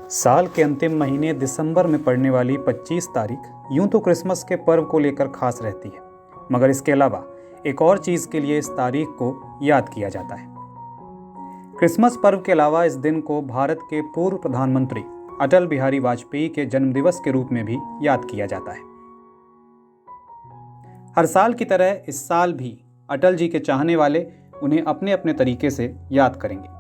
साल के अंतिम महीने दिसंबर में पड़ने वाली 25 तारीख यूं तो क्रिसमस के पर्व को लेकर खास रहती है, मगर इसके अलावा एक और चीज़ के लिए इस तारीख को याद किया जाता है। क्रिसमस पर्व के अलावा इस दिन को भारत के पूर्व प्रधानमंत्री अटल बिहारी वाजपेयी के जन्मदिवस के रूप में भी याद किया जाता है। हर साल की तरह इस साल भी अटल जी के चाहने वाले उन्हें अपने अपने तरीके से याद करेंगे।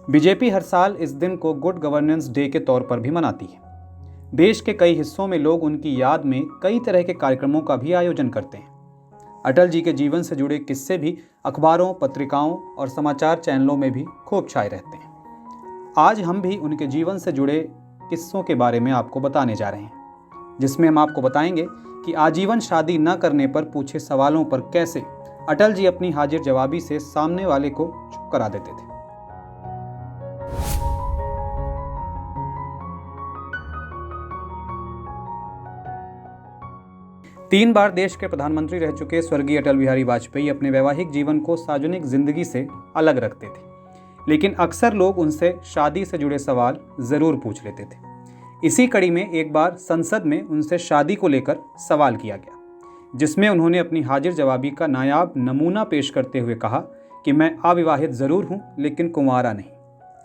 बीजेपी हर साल इस दिन को गुड गवर्नेंस डे के तौर पर भी मनाती है। देश के कई हिस्सों में लोग उनकी याद में कई तरह के कार्यक्रमों का भी आयोजन करते हैं। अटल जी के जीवन से जुड़े किस्से भी अखबारों, पत्रिकाओं और समाचार चैनलों में भी खूब छाए रहते हैं। आज हम भी उनके जीवन से जुड़े किस्सों के बारे में आपको बताने जा रहे हैं, जिसमें हम आपको बताएंगे कि आजीवन शादी न करने पर पूछे सवालों पर कैसे अटल जी अपनी हाजिर जवाबी से सामने वाले को चुप करा देते थे। तीन बार देश के प्रधानमंत्री रह चुके स्वर्गीय अटल बिहारी वाजपेयी अपने वैवाहिक जीवन को सार्वजनिक जिंदगी से अलग रखते थे, लेकिन अक्सर लोग उनसे शादी से जुड़े सवाल जरूर पूछ लेते थे। इसी कड़ी में एक बार संसद में उनसे शादी को लेकर सवाल किया गया, जिसमें उन्होंने अपनी हाजिर जवाबी का नायाब नमूना पेश करते हुए कहा कि मैं अविवाहित जरूर हूं, लेकिन कुंवारा नहीं।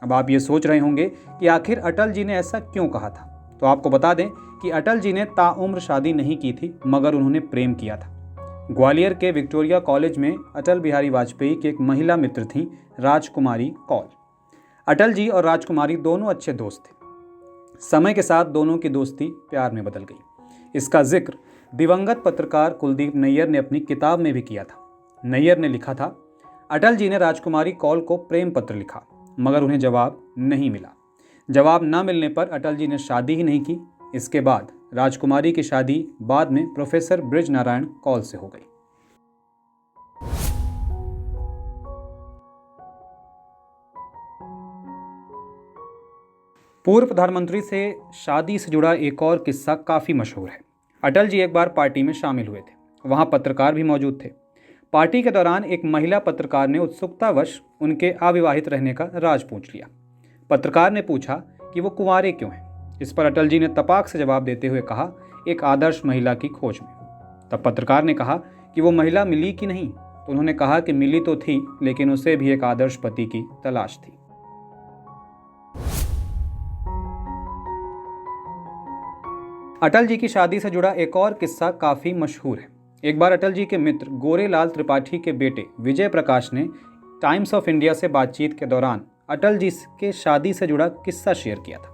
अब आप ये सोच रहे होंगे कि आखिर अटल जी ने ऐसा क्यों कहा था, तो आपको बता दें कि अटल जी ने ताउम्र शादी नहीं की थी, मगर उन्होंने प्रेम किया था। ग्वालियर के विक्टोरिया कॉलेज में अटल बिहारी वाजपेयी की एक महिला मित्र थी, राजकुमारी कौल। अटल जी और राजकुमारी दोनों अच्छे दोस्त थे। समय के साथ दोनों की दोस्ती प्यार में बदल गई। इसका जिक्र दिवंगत पत्रकार कुलदीप नैयर ने अपनी किताब में भी किया था। नैयर ने लिखा था, अटल जी ने राजकुमारी कौल को प्रेम पत्र लिखा, मगर उन्हें जवाब नहीं मिला। जवाब न मिलने पर अटल जी ने शादी ही नहीं की। इसके बाद राजकुमारी की शादी बाद में प्रोफेसर ब्रिज नारायण कौल से हो गई। पूर्व प्रधानमंत्री से शादी से जुड़ा एक और किस्सा काफी मशहूर है। अटल जी एक बार पार्टी में शामिल हुए थे। वहां पत्रकार भी मौजूद थे। पार्टी के दौरान एक महिला पत्रकार ने उत्सुकतावश उनके अविवाहित रहने का राज पूछ लिया। पत्रकार ने पूछा कि वो कुंवारे क्यों हैं। इस पर अटल जी ने तपाक से जवाब देते हुए कहा, एक आदर्श महिला की खोज में। तब पत्रकार ने कहा कि वो महिला मिली कि नहीं, तो उन्होंने कहा कि मिली तो थी, लेकिन उसे भी एक आदर्श पति की तलाश थी। अटल जी की शादी से जुड़ा एक और किस्सा काफी मशहूर है। एक बार अटल जी के मित्र गोरेलाल त्रिपाठी के बेटे विजय प्रकाश ने टाइम्स ऑफ इंडिया से बातचीत के दौरान अटल जी के शादी से जुड़ा किस्सा शेयर किया था।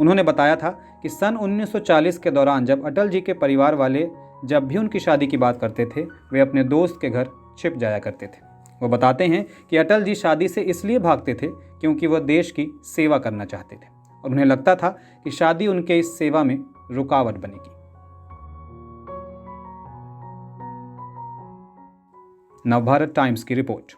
उन्होंने बताया था कि सन 1940 के दौरान जब अटल जी के परिवार वाले जब भी उनकी शादी की बात करते थे, वे अपने दोस्त के घर छिप जाया करते थे। वो बताते हैं कि अटल जी शादी से इसलिए भागते थे क्योंकि वह देश की सेवा करना चाहते थे और उन्हें लगता था कि शादी उनके इस सेवा में रुकावट बनेगी। नवभारत टाइम्स की रिपोर्ट।